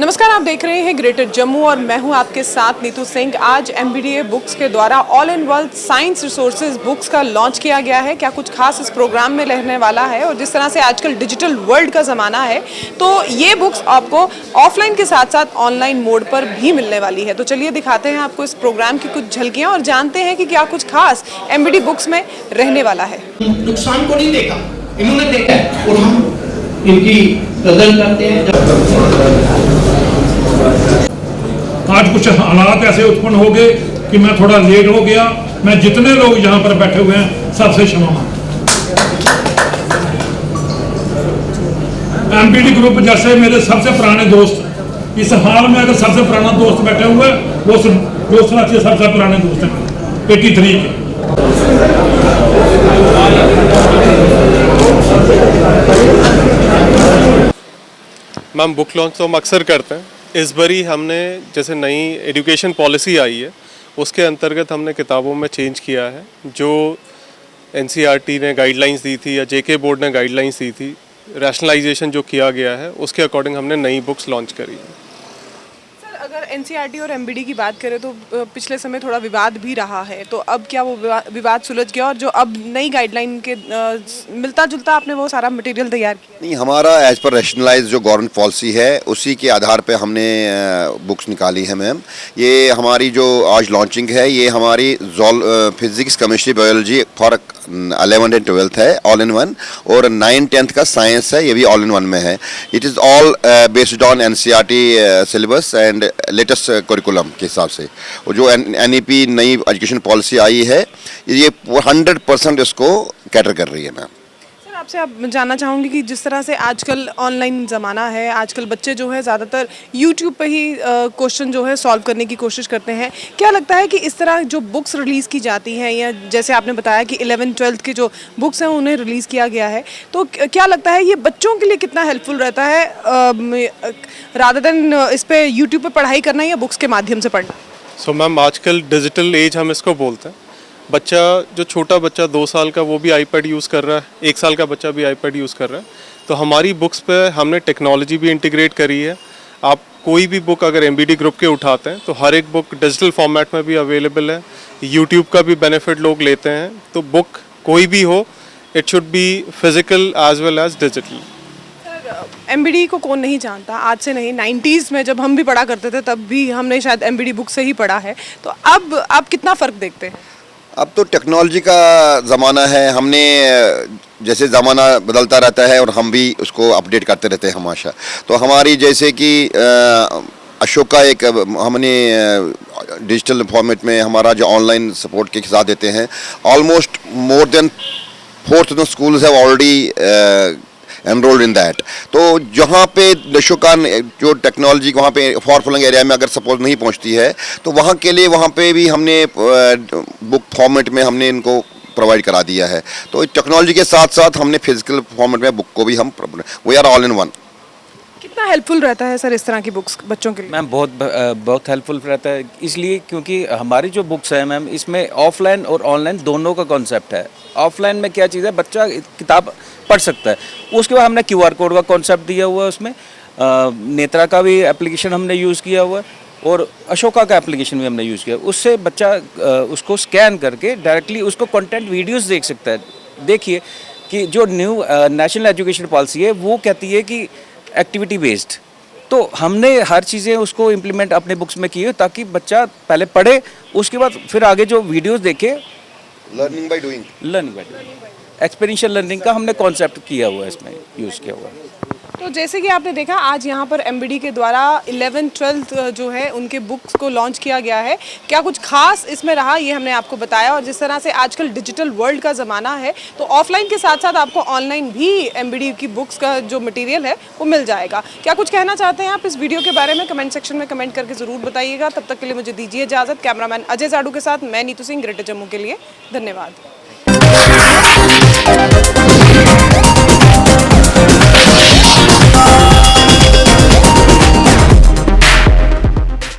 नमस्कार, आप देख रहे हैं ग्रेटर जम्मू और मैं हूं आपके साथ नीतू सिंह। आज MBDA बुक्स के द्वारा all in one science resources books का लॉन्च किया गया है। क्या कुछ खास इस प्रोग्राम में रहने वाला है और जिस तरह से आजकल डिजिटल वर्ल्ड का ज़माना है तो ये बुक्स आपको ऑफलाइन के साथ साथ ऑनलाइन मोड पर भी मिलने वाली है। तो चलिए दिखाते हैं आपको इस प्रोग्राम की कुछ झलकियाँ और जानते हैं कि क्या कुछ खास MBDA बुक्स में रहने वाला है। नुकसान को नहीं देखा, इन्होंने देखा है और हम इनकी कदर करते हैं। आज कुछ हालात ऐसे उत्पन्न हो गए कि मैं थोड़ा लेट हो गया। मैं जितने लोग यहाँ पर बैठे हुए हैं सबसे क्षमा मांगता हूं। MBD ग्रुप जैसे मेरे सबसे पुराने दोस्त, इस हाल में अगर सबसे पुराना दोस्त बैठे हुए वो दोस्त सबसे पुराने दोस्त हैं 83 के। मैम बुक लॉन्च तो हम अक्सर करते हैं। इस बारी हमने जैसे नई एजुकेशन पॉलिसी आई है उसके अंतर्गत हमने किताबों में चेंज किया है। जो NCERT ने गाइडलाइंस दी थी या JK बोर्ड ने गाइडलाइंस दी थी, रैशनलाइजेशन जो किया गया है उसके अकॉर्डिंग हमने नई बुक्स लॉन्च करी है। अगर NCERT और MBD की बात करें तो पिछले समय थोड़ा विवाद भी रहा है, तो अब क्या वो विवाद सुलझ गया और जो अब नई गाइडलाइन के मिलता जुलता आपने वो सारा मटेरियल तैयार किया? नहीं, हमारा एज पर रैशनलाइज जो गवर्नमेंट पॉलिसी है उसी के आधार पे हमने बुक्स निकाली है मैम। ये हमारी जो आज लॉन्चिंग है ये हमारी physics chemistry biology for 11th and 12th है ऑल इन वन, और 9th 10th का साइंस है ये भी ऑल इन वन में है। It is all based on NCERT syllabus and latest curriculum के हिसाब से। और जो NEP नई एजुकेशन पॉलिसी आई है ये 100% इसको कैटर कर रही है मैम। सर, आपसे आप जानना चाहूँगी कि जिस तरह से आजकल ऑनलाइन ज़माना है, आजकल बच्चे जो है ज़्यादातर YouTube पे ही क्वेश्चन जो है सॉल्व करने की कोशिश करते हैं। क्या लगता है कि इस तरह जो बुक्स रिलीज़ की जाती हैं या जैसे आपने बताया कि 11th 12th की जो बुक्स हैं उन्हें रिलीज़ किया गया है, तो क्या लगता है ये बच्चों के लिए कितना हेल्पफुल रहता है रादर देन इस पर YouTube पर पढ़ाई करना या बुक्स के माध्यम से पढ़ना? सो मैम आजकल डिजिटल एज हम इसको बोलते हैं। बच्चा जो छोटा बच्चा 2 साल का वो भी iPad यूज़ कर रहा है, 1 साल का बच्चा भी iPad यूज़ कर रहा है। तो हमारी बुक्स पे हमने टेक्नोलॉजी भी इंटीग्रेट करी है। आप कोई भी बुक अगर MBD ग्रुप के उठाते हैं तो हर एक बुक डिजिटल फॉर्मेट में भी अवेलेबल है। YouTube का भी बेनिफिट लोग लेते हैं। तो बुक कोई भी हो, it should be physical as well as digital. MBD को कौन नहीं जानता, आज से नहीं 90s में जब हम भी पढ़ा करते थे तब भी हमने शायद MBD बुक से ही पढ़ा है। तो अब आप कितना फ़र्क देखते हैं? अब तो टेक्नोलॉजी का ज़माना है, हमने जैसे ज़माना बदलता रहता है और हम भी उसको अपडेट करते रहते हैं हमेशा। तो हमारी जैसे कि अशोका एक हमने डिजिटल फॉर्मेट में हमारा जो ऑनलाइन सपोर्ट के साथ देते हैं, almost more than 4,000 schools have already enrolled in that. तो जहाँ पे अशोका जो टेक्नोलॉजी वहाँ पे फॉर फ्लंग एरिया में अगर सपोज नहीं पहुँचती है तो वहाँ के लिए वहाँ पे भी हमने बुक फॉर्मेट में हमने इनको प्रोवाइड करा दिया है। तो टेक्नोलॉजी के साथ साथ हमने फिजिकल फॉर्मेट में बुक को भी हम we are all in one. कितना हेल्पफुल रहता है सर इस तरह की बुक्स बच्चों के लिए? मैम बहुत हेल्पफुल रहता है, इसलिए क्योंकि हमारी जो बुक्स है मैम इसमें ऑफलाइन और ऑनलाइन दोनों का कॉन्सेप्ट है। ऑफलाइन में क्या चीज़ है, बच्चा किताब पढ़ सकता है, उसके बाद हमने QR कोड का कॉन्सेप्ट दिया हुआ है उसमें। नेत्रा का भी एप्लीकेशन हमने यूज़ किया हुआ है और अशोका का एप्लीकेशन भी हमने यूज़ किया। उससे बच्चा उसको स्कैन करके डायरेक्टली उसको कंटेंट वीडियोस देख सकता है। देखिए कि जो न्यू नेशनल एजुकेशन पॉलिसी है वो कहती है कि एक्टिविटी बेस्ड, तो हमने हर चीज़ें उसको इम्प्लीमेंट अपने बुक्स में की है ताकि बच्चा पहले पढ़े उसके बाद फिर आगे जो वीडियोस देखे। Learning by doing, experiential learning का हमने कॉन्सेप्ट किया हुआ है, इसमें यूज़ किया हुआ है। तो जैसे कि आपने देखा आज यहाँ पर MBD के द्वारा 11th 12th जो है उनके बुक्स को लॉन्च किया गया है। क्या कुछ खास इसमें रहा ये हमने आपको बताया, और जिस तरह से आजकल डिजिटल वर्ल्ड का ज़माना है तो ऑफलाइन के साथ साथ आपको ऑनलाइन भी MBD की बुक्स का जो मटेरियल है वो मिल जाएगा। क्या कुछ कहना चाहते हैं आप इस वीडियो के बारे में? कमेंट सेक्शन में कमेंट करके ज़रूर बताइएगा। तब तक के लिए मुझे दीजिए इजाज़त। कैमरामैन अजय जाडू के साथ मैं नीतू सिंह, ग्रेटर जम्मू के लिए। धन्यवाद।